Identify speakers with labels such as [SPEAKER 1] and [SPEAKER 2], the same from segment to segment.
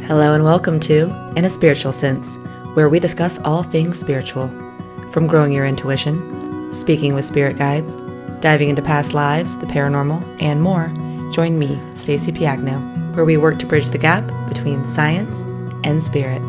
[SPEAKER 1] Hello and welcome to In a Spiritual Sense, where we discuss all things spiritual. From growing your intuition, speaking with spirit guides, diving into past lives, the paranormal, and more, join me, Stacey Piagno, where we work to bridge the gap between science and spirit.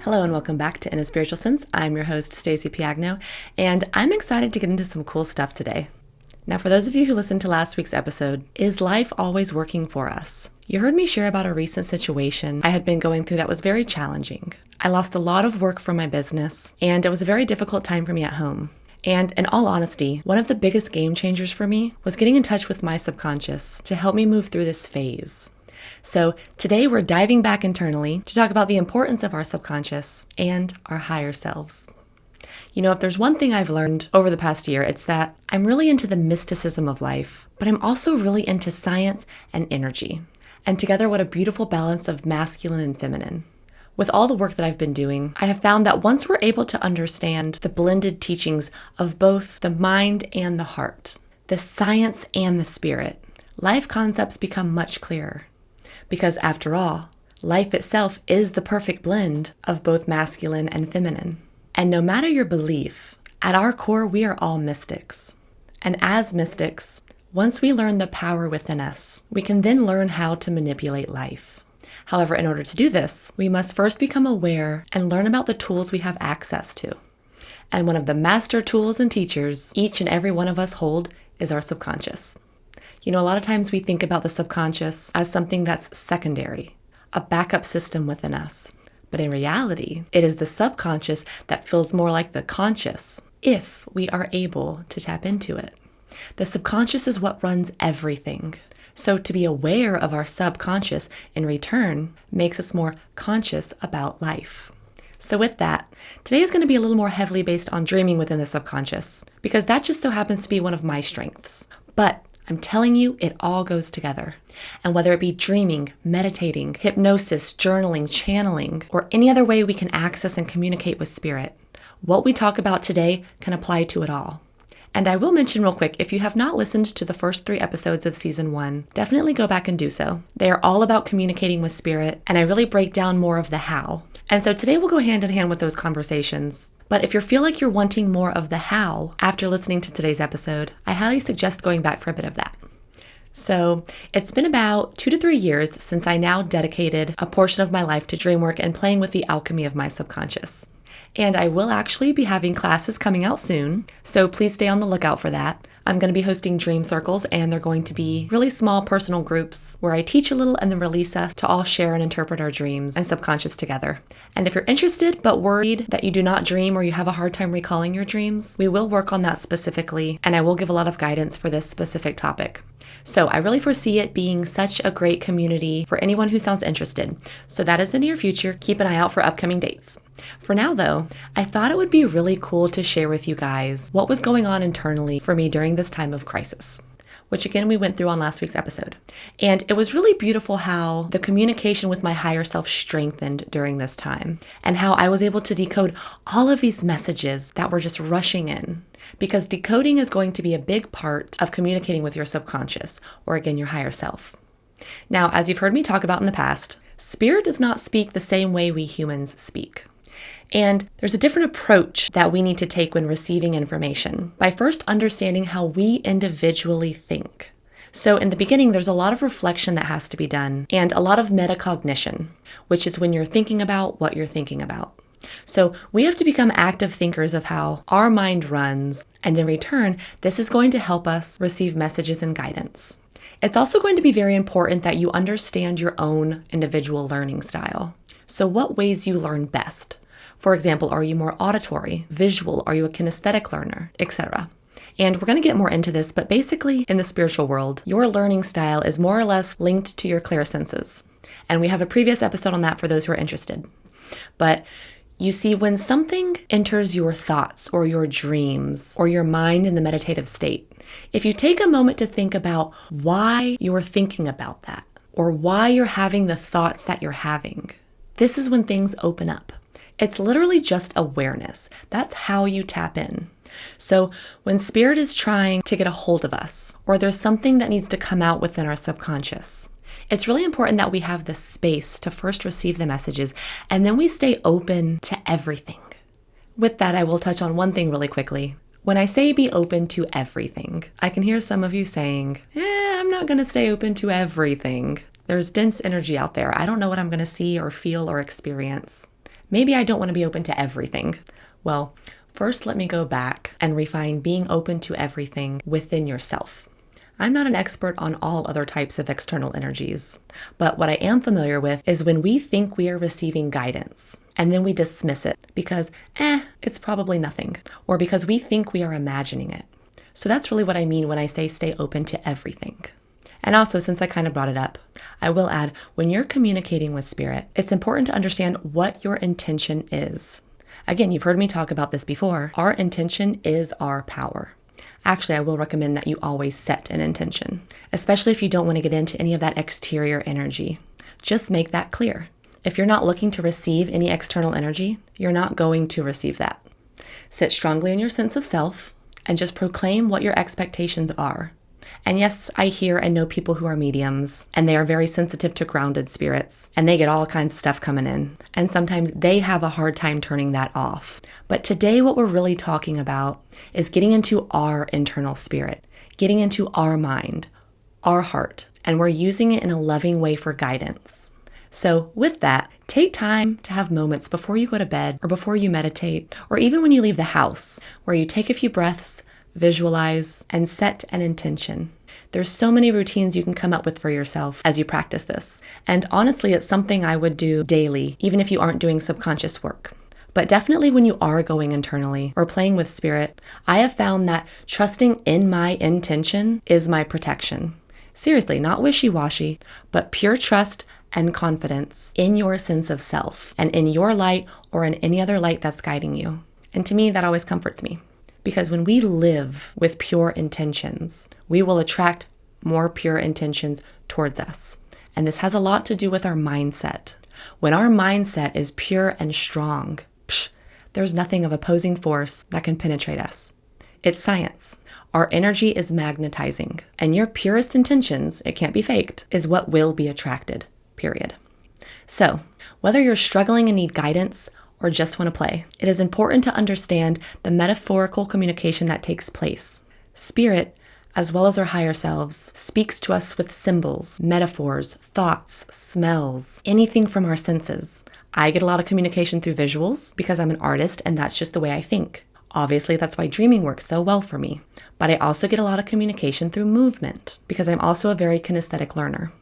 [SPEAKER 1] Hello and welcome back to In a Spiritual Sense. I'm your host, Stacey Piagno, and I'm excited to get into some cool stuff today. Now, for those of you who listened to last week's episode, is life always working for us? You heard me share about a recent situation I had been going through that was very challenging. I lost a lot of work from my business, and it was a very difficult time for me at home. And in all honesty, one of the biggest game changers for me was getting in touch with my subconscious to help me move through this phase. So today we're diving back internally to talk about the importance of our subconscious and our higher selves. You know, if there's one thing I've learned over the past year, it's that I'm really into the mysticism of life, but I'm also really into science and energy. And together, what a beautiful balance of masculine and feminine. With all the work that I've been doing, I have found that once we're able to understand the blended teachings of both the mind and the heart, the science and the spirit, life concepts become much clearer. Because after all, life itself is the perfect blend of both masculine and feminine. And no matter your belief, at our core, we are all mystics. And as mystics, once we learn the power within us, we can then learn how to manipulate life. However, in order to do this, we must first become aware and learn about the tools we have access to. And one of the master tools and teachers each and every one of us hold is our subconscious. You know, a lot of times we think about the subconscious as something that's secondary, a backup system within us. But in reality, it is the subconscious that feels more like the conscious if we are able to tap into it. The subconscious is what runs everything. So to be aware of our subconscious in return makes us more conscious about life. So with that, today is going to be a little more heavily based on dreaming within the subconscious, because that just so happens to be one of my strengths. But I'm telling you, it all goes together. And whether it be dreaming, meditating, hypnosis, journaling, channeling, or any other way we can access and communicate with spirit, what we talk about today can apply to it all. And I will mention real quick, if you have not listened to the first 3 episodes of season 1, definitely go back and do so. They are all about communicating with spirit, and I really break down more of the how. And so today we'll go hand in hand with those conversations. But if you feel like you're wanting more of the how after listening to today's episode, I highly suggest going back for a bit of that. So it's been about 2 to 3 years since I now dedicated a portion of my life to dream work and playing with the alchemy of my subconscious. And I will actually be having classes coming out soon, so please stay on the lookout for that. I'm going to be hosting dream circles, and they're going to be really small personal groups where I teach a little and then release us to all share and interpret our dreams and subconscious together. And if you're interested but worried that you do not dream or you have a hard time recalling your dreams, we will work on that specifically, and I will give a lot of guidance for this specific topic. So I really foresee it being such a great community for anyone who sounds interested. So that is the near future. Keep an eye out for upcoming dates. For now, though, I thought it would be really cool to share with you guys what was going on internally for me during this time of crisis, which again, we went through on last week's episode. And it was really beautiful how the communication with my higher self strengthened during this time, and how I was able to decode all of these messages that were just rushing in. Because decoding is going to be a big part of communicating with your subconscious, or again, your higher self. Now, as you've heard me talk about in the past, spirit does not speak the same way we humans speak. And there's a different approach that we need to take when receiving information by first understanding how we individually think. So in the beginning, there's a lot of reflection that has to be done and a lot of metacognition, which is when you're thinking about what you're thinking about. So we have to become active thinkers of how our mind runs, and in return, this is going to help us receive messages and guidance. It's also going to be very important that you understand your own individual learning style. So what ways you learn best? For example, are you more auditory, visual? Are you a kinesthetic learner, etc.? And we're going to get more into this, but basically in the spiritual world, your learning style is more or less linked to your clairsenses. And we have a previous episode on that for those who are interested. But you see, when something enters your thoughts or your dreams or your mind in the meditative state, if you take a moment to think about why you're thinking about that, or why you're having the thoughts that you're having. This is when things open up. It's literally just awareness. That's how you tap in. So when spirit is trying to get a hold of us, or there's something that needs to come out within our subconscious, it's really important that we have the space to first receive the messages, and then we stay open to everything. With that, I will touch on one thing really quickly. When I say be open to everything, I can hear some of you saying, I'm not going to stay open to everything. There's dense energy out there. I don't know what I'm going to see or feel or experience. Maybe I don't want to be open to everything. Well, first let me go back and refine being open to everything within yourself. I'm not an expert on all other types of external energies, but what I am familiar with is when we think we are receiving guidance and then we dismiss it because, it's probably nothing, or because we think we are imagining it. So that's really what I mean when I say stay open to everything. And also, since I kind of brought it up, I will add, when you're communicating with spirit, it's important to understand what your intention is. Again, you've heard me talk about this before. Our intention is our power. Actually, I will recommend that you always set an intention, especially if you don't want to get into any of that exterior energy. Just make that clear. If you're not looking to receive any external energy, you're not going to receive that. Sit strongly in your sense of self and just proclaim what your expectations are. And yes, I hear and know people who are mediums, and they are very sensitive to grounded spirits, and they get all kinds of stuff coming in. And sometimes they have a hard time turning that off. But today, what we're really talking about is getting into our internal spirit, getting into our mind, our heart, and we're using it in a loving way for guidance. So with that, take time to have moments before you go to bed or before you meditate, or even when you leave the house, where you take a few breaths, visualize, and set an intention. There's so many routines you can come up with for yourself as you practice this. And honestly, it's something I would do daily, even if you aren't doing subconscious work. But definitely when you are going internally or playing with spirit, I have found that trusting in my intention is my protection. Seriously, not wishy-washy, but pure trust and confidence in your sense of self and in your light or in any other light that's guiding you. And to me, that always comforts me. Because when we live with pure intentions, we will attract more pure intentions towards us. And this has a lot to do with our mindset. When our mindset is pure and strong, there's nothing of opposing force that can penetrate us. It's science. Our energy is magnetizing, and your purest intentions, it can't be faked, is what will be attracted, period. So, whether you're struggling and need guidance, or just want to play, it is important to understand the metaphorical communication that takes place. Spirit, as well as our higher selves, speaks to us with symbols, metaphors, thoughts, smells, anything from our senses. I get a lot of communication through visuals because I'm an artist and that's just the way I think. Obviously, that's why dreaming works so well for me. But I also get a lot of communication through movement because I'm also a very kinesthetic learner.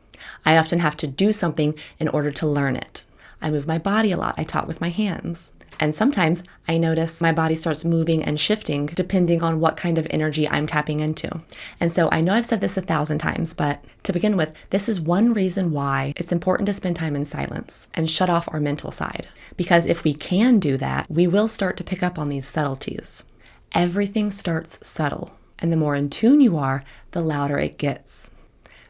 [SPEAKER 1] I often have to do something in order to learn it. I move my body a lot. I talk with my hands. And sometimes I notice my body starts moving and shifting depending on what kind of energy I'm tapping into. And so I know I've said this 1,000 times, but to begin with, this is one reason why it's important to spend time in silence and shut off our mental side. Because if we can do that, we will start to pick up on these subtleties. Everything starts subtle. And the more in tune you are, the louder it gets.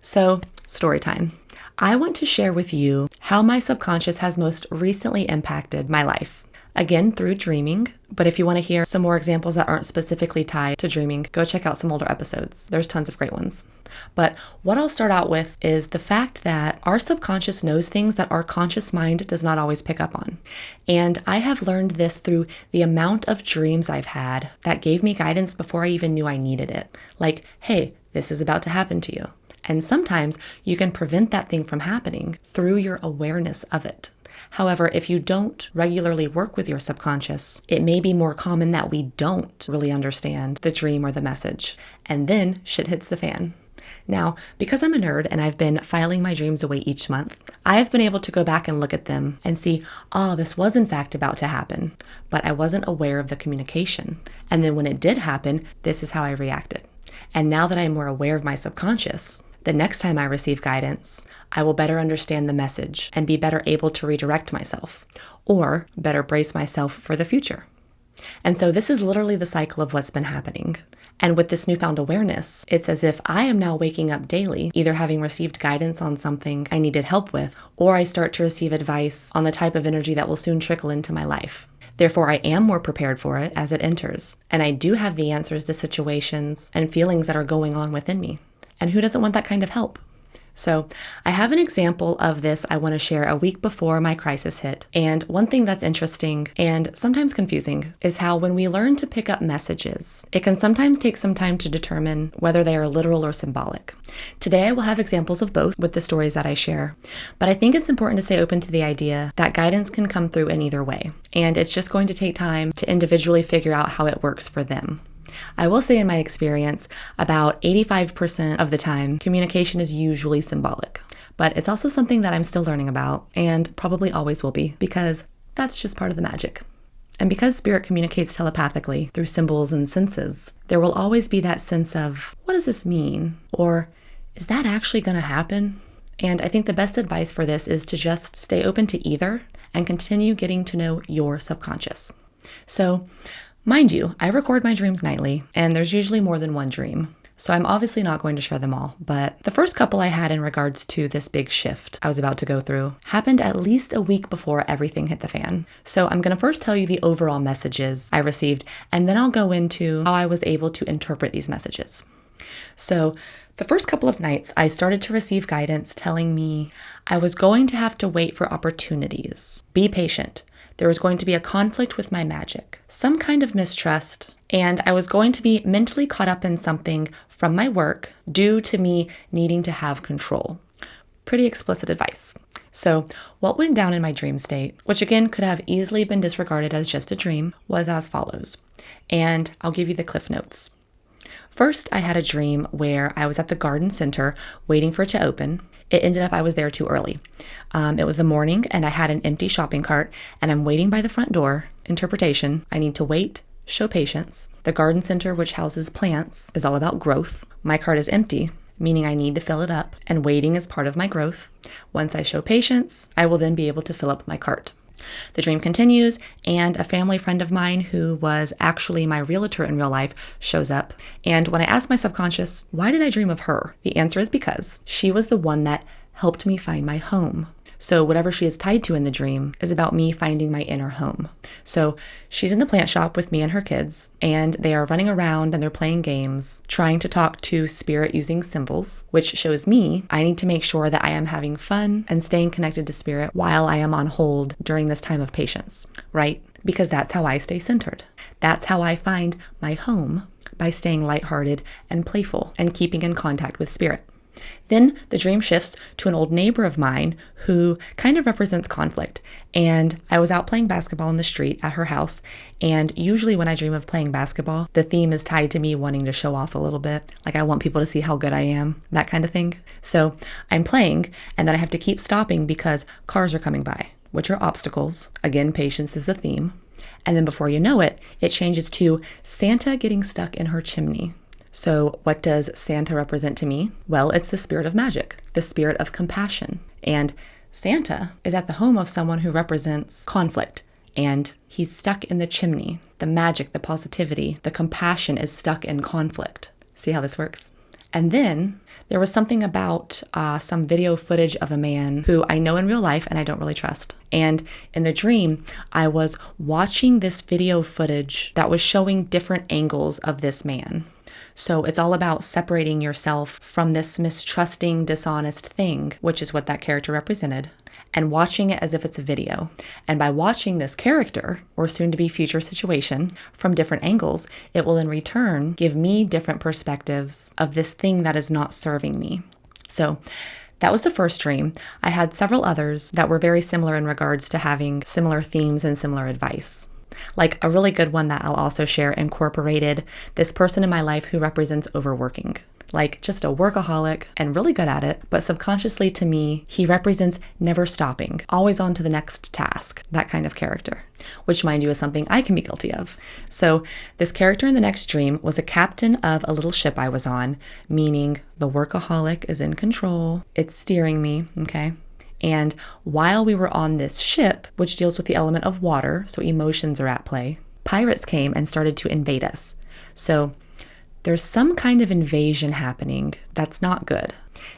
[SPEAKER 1] So, story time. I want to share with you how my subconscious has most recently impacted my life. Again, through dreaming, but if you want to hear some more examples that aren't specifically tied to dreaming, go check out some older episodes. There's tons of great ones. But what I'll start out with is the fact that our subconscious knows things that our conscious mind does not always pick up on. And I have learned this through the amount of dreams I've had that gave me guidance before I even knew I needed it. Like, hey, this is about to happen to you. And sometimes you can prevent that thing from happening through your awareness of it. However, if you don't regularly work with your subconscious, it may be more common that we don't really understand the dream or the message. And then shit hits the fan. Now, because I'm a nerd and I've been filing my dreams away each month, I have been able to go back and look at them and see, this was in fact about to happen, but I wasn't aware of the communication. And then when it did happen, this is how I reacted. And now that I'm more aware of my subconscious, the next time I receive guidance, I will better understand the message and be better able to redirect myself or better brace myself for the future. And so this is literally the cycle of what's been happening. And with this newfound awareness, it's as if I am now waking up daily, either having received guidance on something I needed help with, or I start to receive advice on the type of energy that will soon trickle into my life. Therefore, I am more prepared for it as it enters, and I do have the answers to situations and feelings that are going on within me. And who doesn't want that kind of help? So I have an example of this I want to share a week before my crisis hit. And one thing that's interesting and sometimes confusing is how when we learn to pick up messages, it can sometimes take some time to determine whether they are literal or symbolic. Today I will have examples of both with the stories that I share, but I think it's important to stay open to the idea that guidance can come through in either way, and it's just going to take time to individually figure out how it works for them. I will say in my experience, about 85% of the time, communication is usually symbolic. But it's also something that I'm still learning about, and probably always will be, because that's just part of the magic. And because spirit communicates telepathically through symbols and senses, there will always be that sense of, what does this mean? Or, is that actually going to happen? And I think the best advice for this is to just stay open to either and continue getting to know your subconscious. So, mind you, I record my dreams nightly, and there's usually more than one dream. So I'm obviously not going to share them all, but the first couple I had in regards to this big shift I was about to go through happened at least a week before everything hit the fan. So I'm going to first tell you the overall messages I received, and then I'll go into how I was able to interpret these messages. So the first couple of nights, I started to receive guidance telling me I was going to have to wait for opportunities. Be patient. There was going to be a conflict with my magic, some kind of mistrust, and I was going to be mentally caught up in something from my work due to me needing to have control. Pretty explicit advice. So what went down in my dream state, which again could have easily been disregarded as just a dream, was as follows. And I'll give you the cliff notes. First, I had a dream where I was at the garden center waiting for it to open. It ended up I was there too early. It was the morning and I had an empty shopping cart and I'm waiting by the front door. Interpretation, I need to wait, show patience. The garden center, which houses plants, is all about growth. My cart is empty, meaning I need to fill it up, and waiting is part of my growth. Once I show patience, I will then be able to fill up my cart. The dream continues, and a family friend of mine who was actually my realtor in real life shows up. And when I ask my subconscious, why did I dream of her? The answer is because she was the one that helped me find my home. So whatever she is tied to in the dream is about me finding my inner home. So she's in the plant shop with me and her kids, and they are running around and they're playing games, trying to talk to spirit using symbols, which shows me I need to make sure that I am having fun and staying connected to spirit while I am on hold during this time of patience, right? Because that's how I stay centered. That's how I find my home, by staying lighthearted and playful and keeping in contact with spirit. Then the dream shifts to an old neighbor of mine who kind of represents conflict. And I was out playing basketball in the street at her house. And usually when I dream of playing basketball, the theme is tied to me wanting to show off a little bit. Like I want people to see how good I am, that kind of thing. So I'm playing and then I have to keep stopping because cars are coming by, which are obstacles. Again, patience is a theme. And then before you know it, it changes to Santa getting stuck in her chimney. So what does Santa represent to me? Well, it's the spirit of magic, the spirit of compassion. And Santa is at the home of someone who represents conflict. And he's stuck in the chimney. The magic, the positivity, the compassion is stuck in conflict. See how this works? And then there was something about some video footage of a man who I know in real life and I don't really trust. And in the dream, I was watching this video footage that was showing different angles of this man. So it's all about separating yourself from this mistrusting, dishonest thing, which is what that character represented, and watching it as if it's a video. And by watching this character, or soon to be future situation, from different angles, it will in return give me different perspectives of this thing that is not serving me. So that was the first dream. I had several others that were very similar in regards to having similar themes and similar advice. Like a really good one that I'll also share incorporated this person in my life who represents overworking. Like just a workaholic and really good at it, but subconsciously to me, he represents never stopping, always on to the next task, that kind of character, which mind you is something I can be guilty of. So this character in the next dream was a captain of a little ship I was on, meaning the workaholic is in control, it's steering me, okay? And while we were on this ship, which deals with the element of water, so emotions are at play, pirates came and started to invade us. So there's some kind of invasion happening that's not good.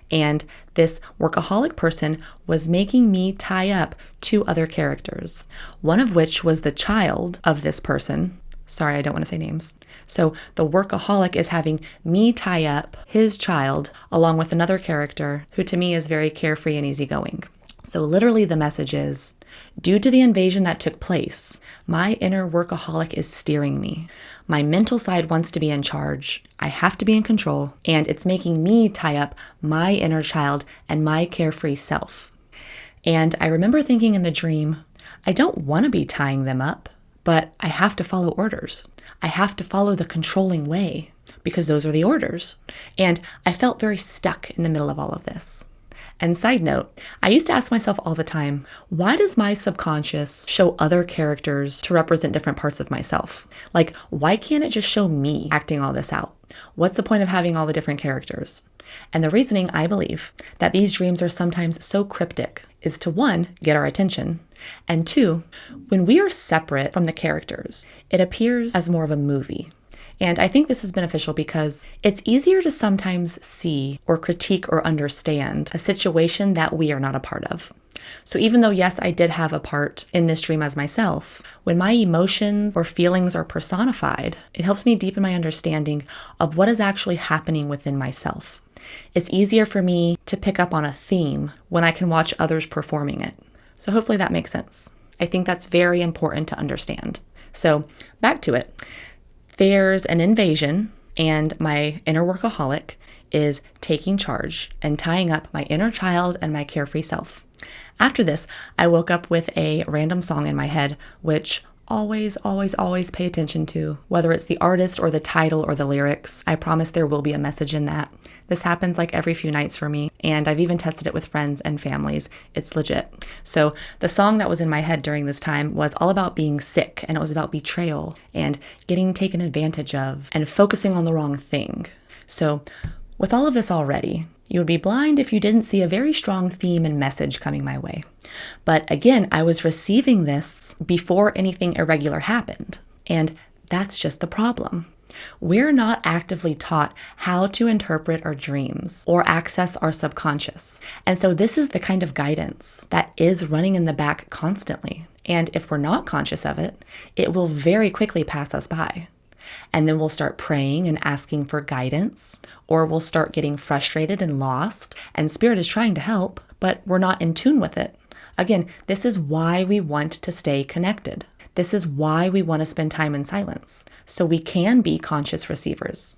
[SPEAKER 1] And this workaholic person was making me tie up two other characters, one of which was the child of this person. Sorry, I don't want to say names. So the workaholic is having me tie up his child along with another character who to me is very carefree and easygoing. So literally the message is, due to the invasion that took place, my inner workaholic is steering me. My mental side wants to be in charge. I have to be in control, and it's making me tie up my inner child and my carefree self. And I remember thinking in the dream, I don't want to be tying them up, but I have to follow orders. I have to follow the controlling way because those are the orders. And I felt very stuck in the middle of all of this. And side note, I used to ask myself all the time, why does my subconscious show other characters to represent different parts of myself? Like, why can't it just show me acting all this out? What's the point of having all the different characters? And the reasoning, I believe, that these dreams are sometimes so cryptic is to, one, get our attention, and two, when we are separate from the characters, it appears as more of a movie. And I think this is beneficial because it's easier to sometimes see or critique or understand a situation that we are not a part of. So even though, yes, I did have a part in this dream as myself, when my emotions or feelings are personified, it helps me deepen my understanding of what is actually happening within myself. It's easier for me to pick up on a theme when I can watch others performing it. So hopefully that makes sense. I think that's very important to understand. So back to it. There's an invasion, and my inner workaholic is taking charge and tying up my inner child and my carefree self. After this, I woke up with a random song in my head, which always pay attention to, whether it's the artist or the title or the lyrics. I promise there will be a message in that. This happens like every few nights for me, and I've even tested it with friends and families. It's legit. So the song that was in my head during this time was all about being sick, and it was about betrayal and getting taken advantage of and focusing on the wrong thing. So with all of this already, you would be blind if you didn't see a very strong theme and message coming my way. But again, I was receiving this before anything irregular happened. And that's just the problem. We're not actively taught how to interpret our dreams or access our subconscious. And so this is the kind of guidance that is running in the back constantly. And if we're not conscious of it, it will very quickly pass us by. And then we'll start praying and asking for guidance, or we'll start getting frustrated and lost, and Spirit is trying to help, but we're not in tune with it. Again, this is why we want to stay connected. This is why we want to spend time in silence, so we can be conscious receivers.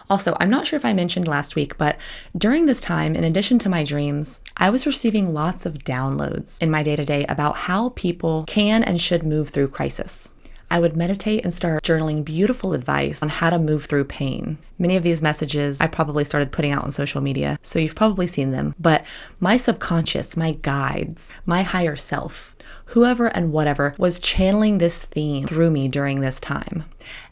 [SPEAKER 1] Also, I'm not sure if I mentioned last week, but during this time, in addition to my dreams, I was receiving lots of downloads in my day-to-day about how people can and should move through crisis. I would meditate and start journaling beautiful advice on how to move through pain. Many of these messages I probably started putting out on social media, so you've probably seen them. But my subconscious, my guides, my higher self, whoever and whatever was channeling this theme through me during this time.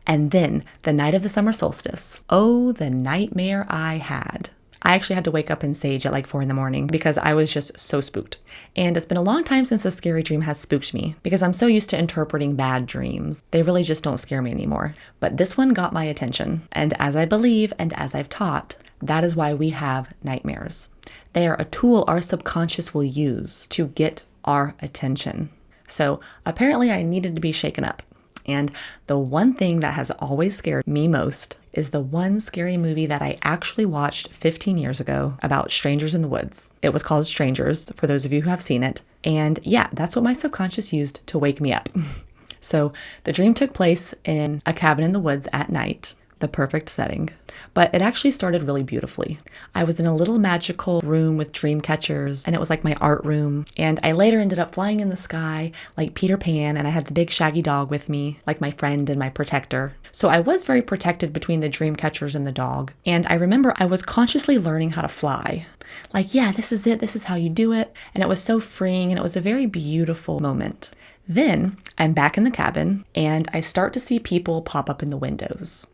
[SPEAKER 1] And then the night of the summer solstice, oh, the nightmare I had. I actually had to wake up in sage at like 4 a.m. because I was just so spooked. And it's been a long time since a scary dream has spooked me because I'm so used to interpreting bad dreams. They really just don't scare me anymore. But this one got my attention. And as I believe and as I've taught, that is why we have nightmares. They are a tool our subconscious will use to get our attention. So apparently I needed to be shaken up. And the one thing that has always scared me most is the one scary movie that I actually watched 15 years ago about strangers in the woods. It was called Strangers, for those of you who have seen it. And yeah, that's what my subconscious used to wake me up. So the dream took place in a cabin in the woods at night. The perfect setting. But it actually started really beautifully. I was in a little magical room with dream catchers, and it was like my art room. And I later ended up flying in the sky like Peter Pan, and I had the big shaggy dog with me, like my friend and my protector. So I was very protected between the dream catchers and the dog. And I remember I was consciously learning how to fly. Like, yeah, this is it. This is how you do it. And it was so freeing, and it was a very beautiful moment. Then I'm back in the cabin, and I start to see people pop up in the windows.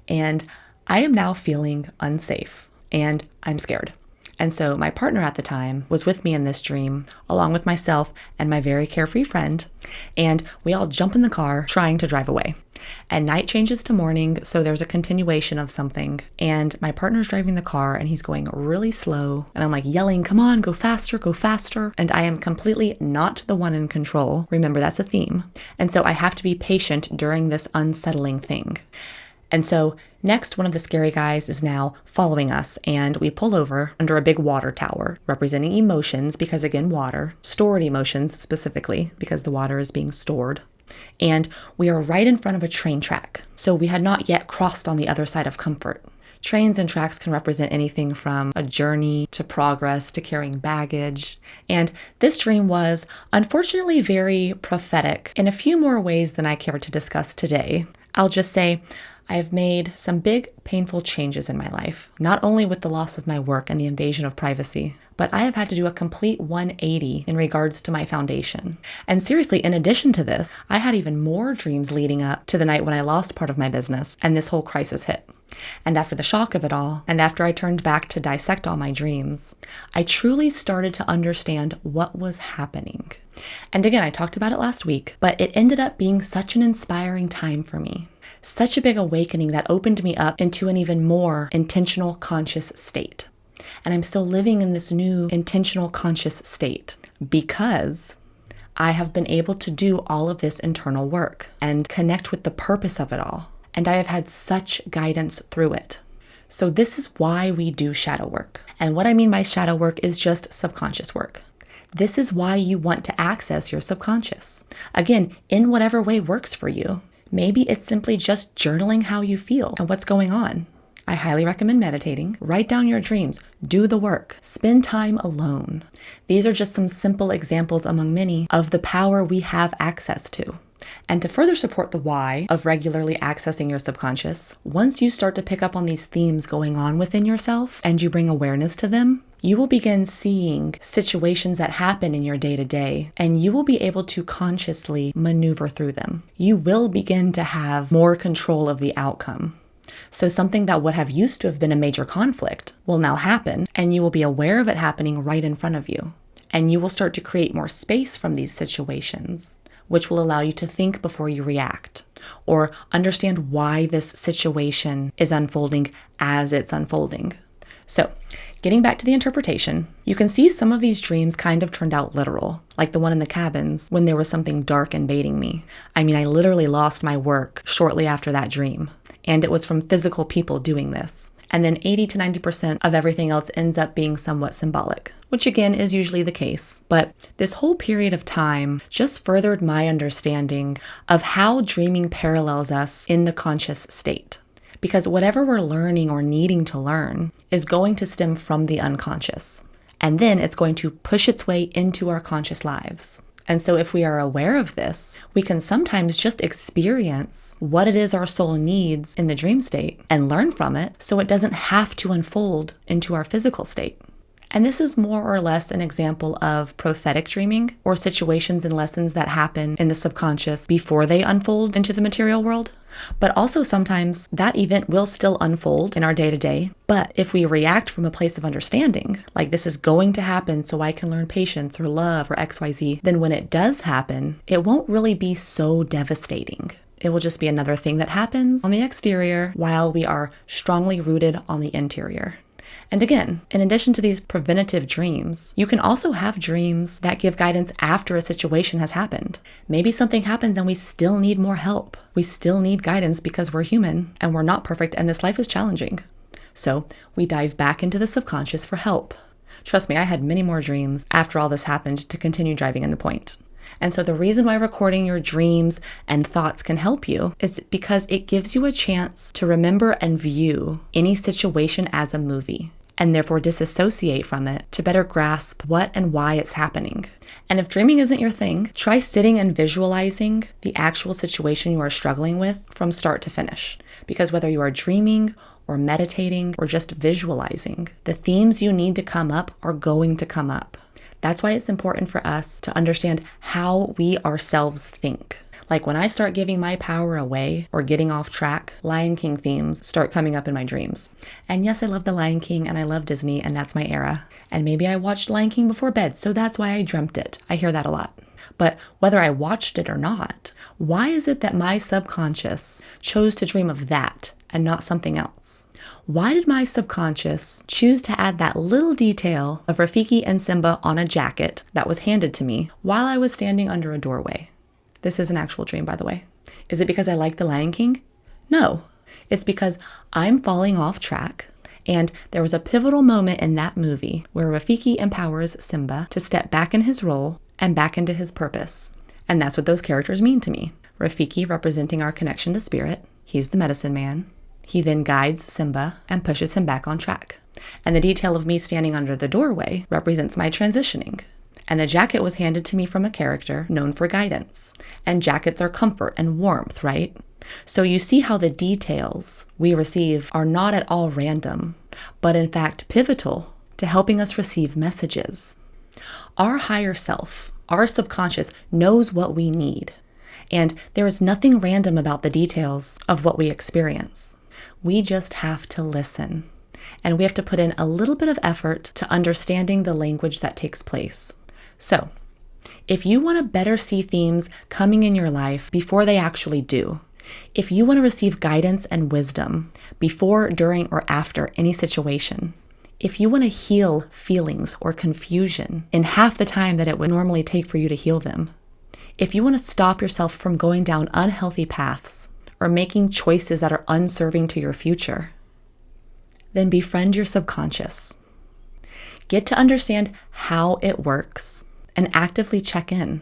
[SPEAKER 1] And I am now feeling unsafe, and I'm scared. And so my partner at the time was with me in this dream, along with myself and my very carefree friend, and we all jump in the car trying to drive away. And night changes to morning, so there's a continuation of something, and my partner's driving the car and he's going really slow, and I'm like yelling, "Come on, go faster," and I am completely not the one in control. Remember, that's a theme. And so I have to be patient during this unsettling thing. And so next, one of the scary guys is now following us, and we pull over under a big water tower, representing emotions, because again, water, stored emotions specifically, because the water is being stored. And we are right in front of a train track, so we had not yet crossed on the other side of comfort. Trains and tracks can represent anything from a journey to progress to carrying baggage. And this dream was unfortunately very prophetic in a few more ways than I care to discuss today. I'll just say, I have made some big, painful changes in my life, not only with the loss of my work and the invasion of privacy, but I have had to do a complete 180 in regards to my foundation. And seriously, in addition to this, I had even more dreams leading up to the night when I lost part of my business and this whole crisis hit. And after the shock of it all, and after I turned back to dissect all my dreams, I truly started to understand what was happening. And again, I talked about it last week, but it ended up being such an inspiring time for me. Such a big awakening that opened me up into an even more intentional, conscious state. And I'm still living in this new intentional, conscious state because I have been able to do all of this internal work and connect with the purpose of it all. And I have had such guidance through it. So this is why we do shadow work. And what I mean by shadow work is just subconscious work. This is why you want to access your subconscious. Again, in whatever way works for you. Maybe it's simply just journaling how you feel and what's going on. I highly recommend meditating. Write down your dreams. Do the work. Spend time alone. These are just some simple examples among many of the power we have access to. And to further support the why of regularly accessing your subconscious, once you start to pick up on these themes going on within yourself and you bring awareness to them, you will begin seeing situations that happen in your day-to-day, and you will be able to consciously maneuver through them. You will begin to have more control of the outcome. So something that would have used to have been a major conflict will now happen, and you will be aware of it happening right in front of you. And you will start to create more space from these situations, which will allow you to think before you react, or understand why this situation is unfolding as it's unfolding. So, getting back to the interpretation, you can see some of these dreams kind of turned out literal, like the one in the cabins when there was something dark invading me. I mean, I literally lost my work shortly after that dream, and it was from physical people doing this. And then 80 to 90% of everything else ends up being somewhat symbolic, which again is usually the case. But this whole period of time just furthered my understanding of how dreaming parallels us in the conscious state. Because whatever we're learning or needing to learn is going to stem from the unconscious. And then it's going to push its way into our conscious lives. And so if we are aware of this, we can sometimes just experience what it is our soul needs in the dream state and learn from it so it doesn't have to unfold into our physical state. And this is more or less an example of prophetic dreaming or situations and lessons that happen in the subconscious before they unfold into the material world. But also sometimes that event will still unfold in our day-to-day. But if we react from a place of understanding, like this is going to happen so I can learn patience or love or XYZ, then when it does happen, it won't really be so devastating. It will just be another thing that happens on the exterior while we are strongly rooted on the interior. And again, in addition to these preventative dreams, you can also have dreams that give guidance after a situation has happened. Maybe something happens and we still need more help. We still need guidance because we're human and we're not perfect and this life is challenging. So we dive back into the subconscious for help. Trust me, I had many more dreams after all this happened to continue driving in the point. And so the reason why recording your dreams and thoughts can help you is because it gives you a chance to remember and view any situation as a movie, and therefore disassociate from it to better grasp what and why it's happening. And if dreaming isn't your thing, try sitting and visualizing the actual situation you are struggling with from start to finish. Because whether you are dreaming or meditating or just visualizing, the themes you need to come up are going to come up. That's why it's important for us to understand how we ourselves think. Like when I start giving my power away or getting off track, Lion King themes start coming up in my dreams. And yes, I love the Lion King and I love Disney and that's my era. And maybe I watched Lion King before bed, so that's why I dreamt it. I hear that a lot. But whether I watched it or not, why is it that my subconscious chose to dream of that and not something else? Why did my subconscious choose to add that little detail of Rafiki and Simba on a jacket that was handed to me while I was standing under a doorway? This is an actual dream, by the way. Is it because I like The Lion King? No. It's because I'm falling off track, and there was a pivotal moment in that movie where Rafiki empowers Simba to step back in his role and back into his purpose. And that's what those characters mean to me. Rafiki representing our connection to spirit. He's the medicine man. He then guides Simba and pushes him back on track. And the detail of me standing under the doorway represents my transitioning. And the jacket was handed to me from a character known for guidance. And jackets are comfort and warmth, right? So you see how the details we receive are not at all random, but in fact pivotal to helping us receive messages. Our higher self, our subconscious, knows what we need. And there is nothing random about the details of what we experience. We just have to listen. And we have to put in a little bit of effort to understanding the language that takes place. So, if you want to better see themes coming in your life before they actually do, if you want to receive guidance and wisdom before, during, or after any situation, if you want to heal feelings or confusion in half the time that it would normally take for you to heal them, if you want to stop yourself from going down unhealthy paths or making choices that are unserving to your future, then befriend your subconscious. Get to understand how it works and actively check in.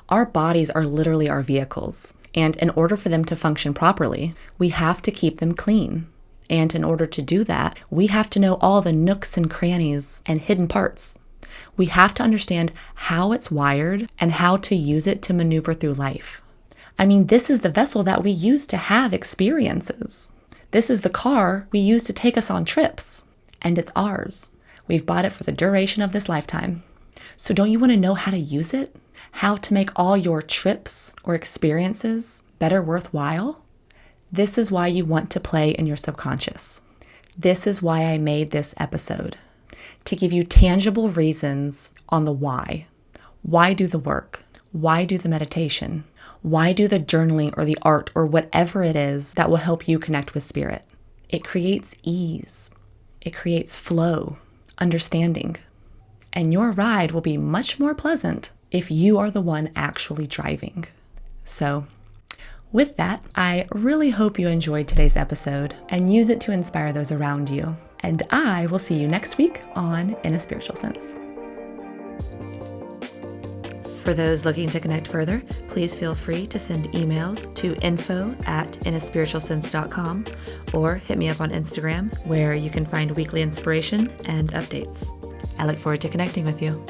[SPEAKER 1] Our bodies are literally our vehicles, and in order for them to function properly, we have to keep them clean. And in order to do that, we have to know all the nooks and crannies and hidden parts. We have to understand how it's wired and how to use it to maneuver through life. I mean, this is the vessel that we use to have experiences. This is the car we use to take us on trips, and it's ours. We've bought it for the duration of this lifetime. So don't you want to know how to use it? How to make all your trips or experiences better worthwhile? This is why you want to play in your subconscious. This is why I made this episode, to give you tangible reasons on the why. Why do the work? Why do the meditation? Why do the journaling or the art or whatever it is that will help you connect with spirit? It creates ease. It creates flow, understanding. And your ride will be much more pleasant if you are the one actually driving. So, with that, I really hope you enjoyed today's episode and use it to inspire those around you. And I will see you next week on In a Spiritual Sense. For those looking to connect further, please feel free to send emails to info@inaspiritualsense.com or hit me up on Instagram, where you can find weekly inspiration and updates. I look forward to connecting with you.